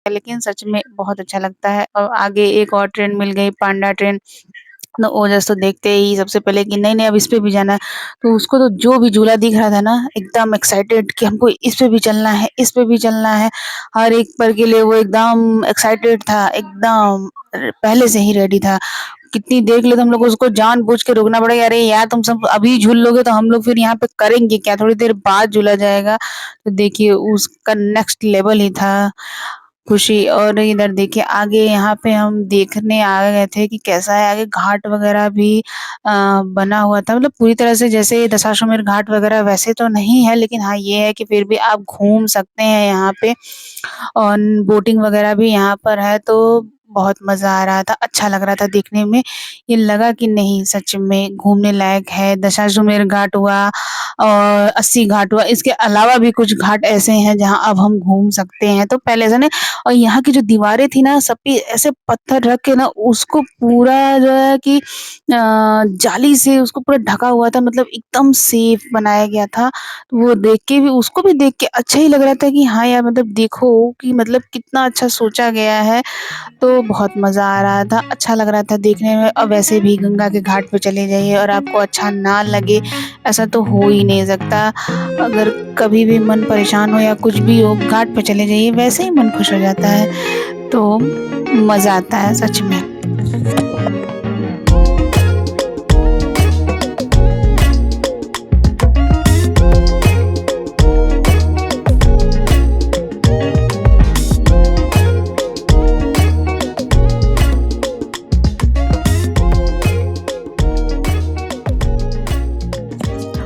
लेकिन सच में बहुत अच्छा लगता है। और आगे एक और ट्रेन मिल गई, पांडा ट्रेन। तो ओजस तो देखते ही सबसे पहले कि नहीं, नहीं अब इस पे भी जाना है। तो उसको तो जो भी झूला दिख रहा था ना, एकदम एक्साइटेड कि हमको इस पे भी चलना है, इस पे भी चलना है। हर एक पल के लिए वो एकदम एक्साइटेड था, एकदम पहले से ही रेडी था। कितनी देर के लिए तो हम लोग को उसको जानबूझ के रोकना पड़ेगा, अरे यार तुम सब अभी झूल लोगे तो हम लोग फिर यहाँ पे करेंगे क्या? थोड़ी देर बाद झूला जाएगा। तो देखिए उसका नेक्स्ट लेवल ही था खुशी। और इधर देखिए आगे यहाँ पे हम देखने आ गए थे कि कैसा है आगे, घाट वगैरह भी बना हुआ था। मतलब पूरी तरह से जैसे दशाश्वमेध घाट वगैरह वैसे तो नहीं है, लेकिन हाँ ये है कि फिर भी आप घूम सकते हैं यहाँ पे। और बोटिंग वगैरह भी यहाँ पर है, तो बहुत मज़ा आ रहा था, अच्छा लग रहा था देखने में। ये लगा कि नहीं सच में घूमने लायक है। दशाश्वमेध घाट हुआ और 80 घाट हुआ, इसके अलावा भी कुछ घाट ऐसे हैं जहाँ अब हम घूम सकते हैं। तो पहले से ना, और यहाँ की जो दीवारें थी ना सब पे ऐसे पत्थर रख के ना उसको पूरा जो है कि जाली से उसको पूरा ढका हुआ था, मतलब एकदम सेफ बनाया गया था। तो वो देख के भी, उसको भी देख के अच्छा ही लग रहा था कि हाँ यार, मतलब देखो कि मतलब कितना अच्छा सोचा गया है। तो बहुत मज़ा आ रहा था, अच्छा लग रहा था देखने में। और वैसे भी गंगा के घाट पे चले जाइए और आपको अच्छा ना लगे, ऐसा तो हो ही नहीं सकता। अगर कभी भी मन परेशान हो या कुछ भी हो, घाट पे चले जाइए, वैसे ही मन खुश हो जाता है। तो मज़ा आता है सच में।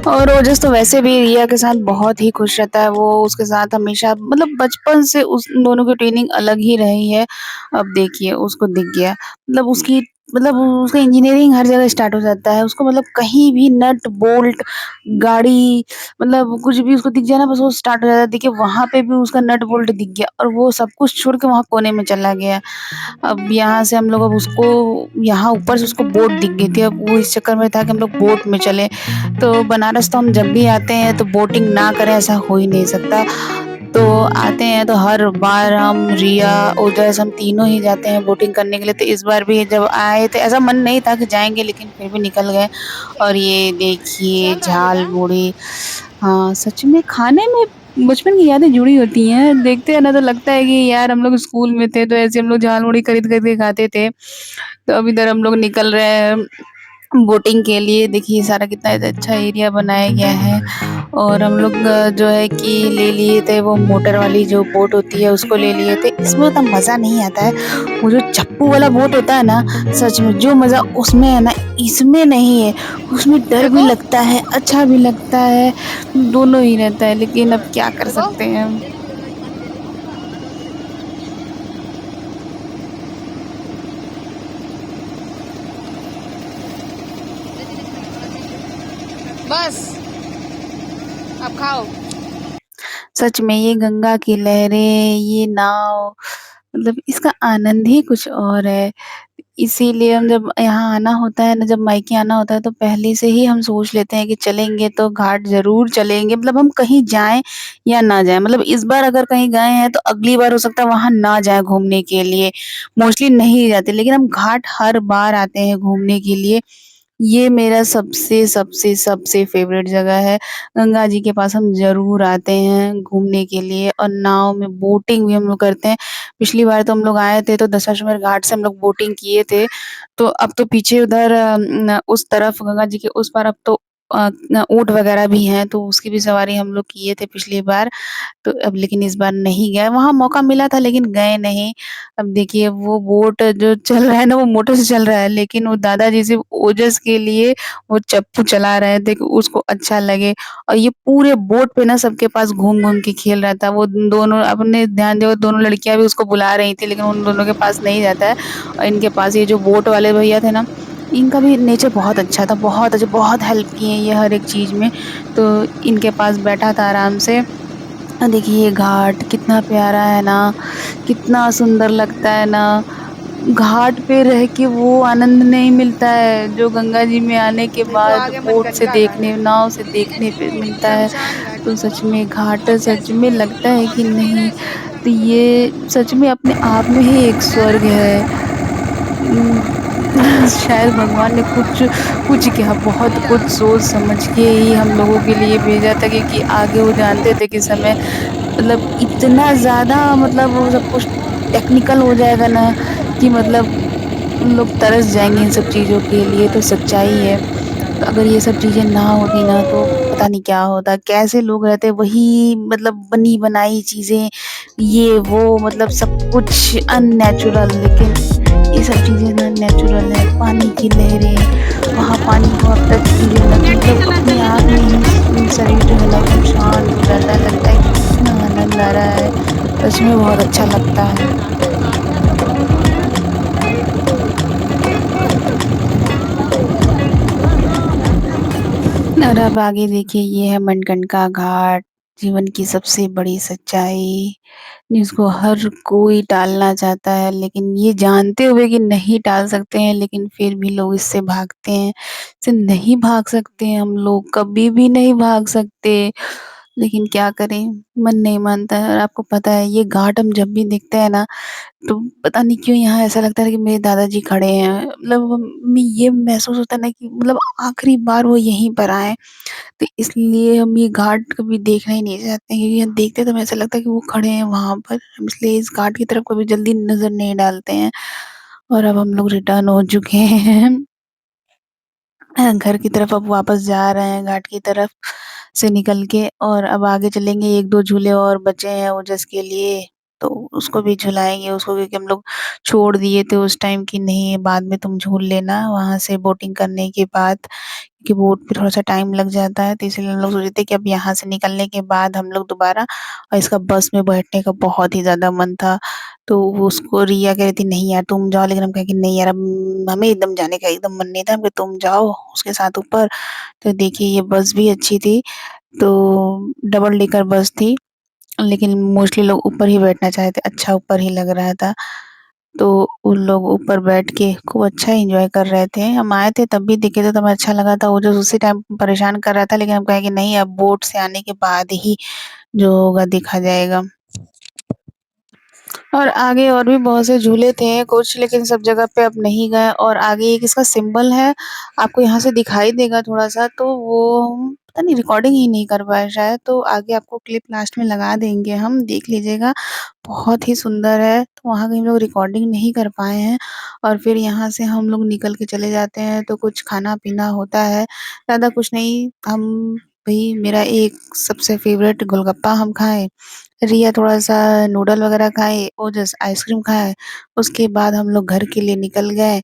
और ओजस तो वैसे भी रिया के साथ बहुत ही खुश रहता है, वो उसके साथ हमेशा, मतलब बचपन से उस दोनों की ट्रेनिंग अलग ही रही है। अब देखिए उसको दिख गया, मतलब उसकी, मतलब उसका इंजीनियरिंग हर जगह स्टार्ट हो जाता है, उसको मतलब कहीं भी नट बोल्ट गाड़ी, मतलब कुछ भी उसको दिख जाए ना बस वो स्टार्ट हो जाता है। देखिए वहाँ पे भी उसका नट बोल्ट दिख गया और वो सब कुछ छोड़ के वहाँ कोने में चला गया। अब यहाँ से हम लोग, अब उसको यहाँ ऊपर से उसको बोट दिख गई थी, अब वो इस चक्कर में था कि हम लोग बोट में चले। तो बनारस तो हम जब भी आते हैं तो बोटिंग ना करें ऐसा हो ही नहीं सकता। तो आते हैं तो हर बार हम, रिया, ओजस, हम तीनों ही जाते हैं बोटिंग करने के लिए। तो इस बार भी जब आए थे ऐसा मन नहीं था कि जाएँगे, लेकिन फिर भी निकल गए। और ये देखिए झालमुड़ी, हाँ, सच में खाने में बचपन की यादें जुड़ी होती हैं। देखते हैं ना तो लगता है कि यार हम लोग स्कूल में थे तो ऐसे हम लोग झालमुड़ी खरीद-खरीद के खाते थे। तो अब इधर हम लोग निकल रहे हैं बोटिंग के लिए। देखिए सारा कितना अच्छा एरिया बनाया गया है। और हम लोग जो है कि ले लिए थे वो मोटर वाली जो बोट होती है उसको ले लिए थे। इसमें उतना मज़ा नहीं आता है। वो जो चप्पू वाला बोट होता है ना, सच में जो मज़ा उसमें है ना, इसमें नहीं है। उसमें डर भी देखो लगता है, अच्छा भी लगता है, दोनों ही रहता है, लेकिन अब क्या कर देखो। सकते हैं हम। बस अब खाओ। सच में ये गंगा की लहरें, ये नाव, मतलब इसका आनंद ही कुछ और है। इसीलिए हम जब यहाँ आना होता है ना, जब मायके आना होता है तो पहले से ही हम सोच लेते हैं कि चलेंगे तो घाट ज़रूर चलेंगे। मतलब हम कहीं जाएँ या ना जाएँ, मतलब इस बार अगर कहीं गए हैं तो अगली बार हो सकता है वहाँ ना जाएँ घूमने के लिए। मोस्टली नहीं जाते, लेकिन हम घाट हर बार आते हैं घूमने के लिए। ये मेरा सबसे, सबसे, सबसे फ़ेवरेट जगह है। गंगा जी के पास हम ज़रूर आते हैं घूमने के लिए। और नाव में बोटिंग भी हम लोग करते हैं। पिछली बार तो हम लोग आए थे तो दशाश्वमेध घाट से हम लोग बोटिंग किए थे। तो अब तो पीछे उधर उस तरफ गंगा जी के उस पार अब तो ऊँट वगैरह भी हैं, तो उसकी भी सवारी हम लोग किए थे पिछली बार। तो अब लेकिन इस बार नहीं गए, वहाँ मौका मिला था लेकिन गए नहीं। अब देखिए वो बोट जो चल रहा है ना वो मोटर से चल रहा है, लेकिन वो दादाजी सिर्फ़ ओजस के लिए वो चप्पू चला रहे थे कि उसको अच्छा लगे। और ये पूरे बोट पे ना सबके पास घूम-घूम के खेल रहा था। वो दोनों, आपने ध्यान दिया, दोनों लड़कियाँ भी उसको बुला रही थी, लेकिन उन दोनों के पास नहीं जाता है। और इनके पास ये जो बोट वाले भैया थे ना, इनका भी नेचर बहुत अच्छा था, बहुत अच्छा, बहुत हेल्प किए ये हर एक चीज़ में। तो इनके पास बैठा था आराम से। देखिए ये घाट कितना प्यारा है ना, कितना सुंदर लगता है ना। घाट पे रह के वो आनंद नहीं मिलता है, जो गंगा जी में आने के नहीं तो बाद आगे बोट से मनगंगा घाट देखने नाव से देखने पे मिलता है। शमशान घाट। तो सच में घाट सच में लगता है कि नहीं, तो ये सच में अपने आप में ही एक स्वर्ग है। शायद भगवान ने कुछ कुछ क्या बहुत कुछ सोच समझ के ही हम लोगों के लिए भेजा था, क्योंकि आगे वो जानते थे कि समय मतलब इतना ज़्यादा मतलब वो सब कुछ टेक्निकल हो जाएगा ना, कि मतलब लोग तरस जाएँगे इन सब चीज़ों के लिए, तो सच्चाई है। तो अगर ये सब चीज़ें ना होती ना तो पता नहीं क्या होता, कैसे लोग रहते, वही मतलब बनी-बनाई चीज़ें, ये वो मतलब सब कुछ अननेचुरल, लेकिन ये सब चीज़ें ना नेचुरल है। पानी की लहरें, वहाँ पानी को आप टच कीजिए ना तो मतलब अपने आप में ही शरीर जो है ना एकदम शांत हो जाता है, लगता है कि कितना आनंद आ रहा है। सच में बहुत अच्छा लगता है। और अब आगे देखिए, ये है मनगंगा घाट, जीवन की सबसे बड़ी सच्चाई, जिसको हर कोई टालना चाहता है, लेकिन ये जानते हुए कि नहीं टाल सकते हैं, लेकिन फिर भी लोग इससे भागते हैं। इससे नहीं भाग सकते हैं हम लोग, कभी भी नहीं भाग सकते, लेकिन क्या करें, मन नहीं मानता है। और आपको पता है, ये घाट हम जब भी देखते हैं ना, तो पता नहीं क्यों यहाँ ऐसा लगता है कि मेरे दादाजी खड़े हैं। मतलब हमें ये महसूस होता है ना कि मतलब आखिरी बार वो यहीं पर आए। तो इसलिए हम ये घाट कभी देखना ही नहीं चाहते हैं, क्योंकि हम देखते हैं तो हमें ऐसा लगता है कि वो खड़े हैं वहाँ पर। हम इसलिए इस घाट की तरफ कभी जल्दी नज़र नहीं डालते हैं। और अब हम लोग रिटर्न हो चुके हैं घर की तरफ, अब वापस जा रहे हैं घाट की तरफ से निकल के, और अब आगे चलेंगे। 1-2 झूले और बचे हैं ओजस के लिए, तो उसको भी झुलाएँगे उसको, क्योंकि हम लोग छोड़ दिए थे उस टाइम कि नहीं बाद में तुम झूल लेना वहाँ से बोटिंग करने के बाद, क्योंकि बोट पे थोड़ा-सा टाइम लग जाता है। तो इसलिए हम लोग सोचे थे कि अब यहाँ से निकलने के बाद हम लोग दोबारा, और इसका बस में बैठने का बहुत ही ज़्यादा मन था। तो वो उसको रिया कह रही थी नहीं यार तुम जाओ, लेकिन हम कहे कि नहीं यार, अब हमें एकदम जाने का एकदम मन नहीं था। हम कहे तुम जाओ उसके साथ ऊपर। तो देखिए ये बस भी अच्छी थी, तो डबल डेकर बस थी, लेकिन मोस्टली लोग ऊपर ही बैठना चाहते, अच्छा ऊपर ही लग रहा था। तो उन लोग ऊपर बैठ के खूब अच्छा एन्जॉय कर रहे थे। हम आए थे तब भी दिखे थे तो हमें अच्छा लगा था, वो जो उसी टाइम परेशान कर रहा था, लेकिन हम कहे कि नहीं, अब बोट से आने के बाद ही जो होगा देखा जाएगा। और आगे और भी बहुत से झूले थे कुछ, लेकिन सब जगह पे अब नहीं गए। और आगे एक इसका सिंबल है, आपको यहाँ से दिखाई देगा थोड़ा-सा, तो वो हम पता नहीं रिकॉर्डिंग ही नहीं कर पाए शायद, तो आगे आपको क्लिप लास्ट में लगा देंगे हम, देख लीजिएगा। बहुत ही सुंदर है, तो वहाँ की हम लोग रिकॉर्डिंग नहीं कर पाए हैं। और फिर यहाँ से हम लोग निकल के चले जाते हैं, तो कुछ खाना-पीना होता है, ज़्यादा कुछ नहीं। हम वही मेरा एक सबसे फ़ेवरेट गोलगप्पा हम खाए, रिया थोड़ा-सा नूडल वगैरह खाए, ओजस आइसक्रीम खाए। उसके बाद हम लोग घर के लिए निकल गए,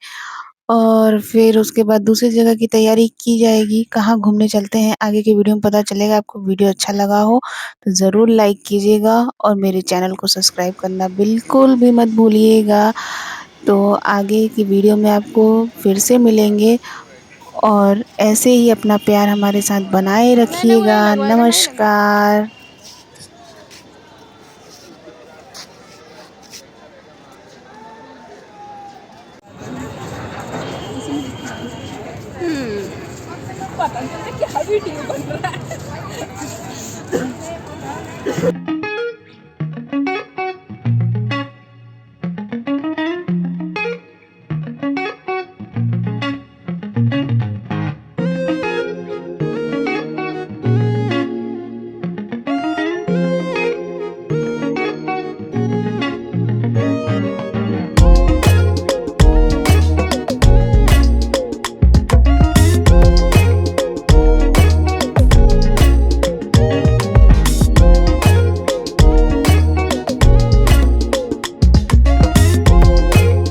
और फिर उसके बाद दूसरी जगह की तैयारी की जाएगी, कहाँ घूमने चलते हैं, आगे की वीडियो में पता चलेगा। आपको वीडियो अच्छा लगा हो, तो ज़रूर लाइक कीजिएगा और मेरे चैनल को सब्सक्राइब करना बिल्कुल भी मत भूलिएगा। तो आगे की वीडियो में आपको फिर से मिलेंगे, और ऐसे ही अपना प्यार हमारे साथ बनाए मैंने वो नहीं रखिएगा। लगवाया था ना ये। नमस्कार। पता नहीं क्या वीडियो बन रहा है।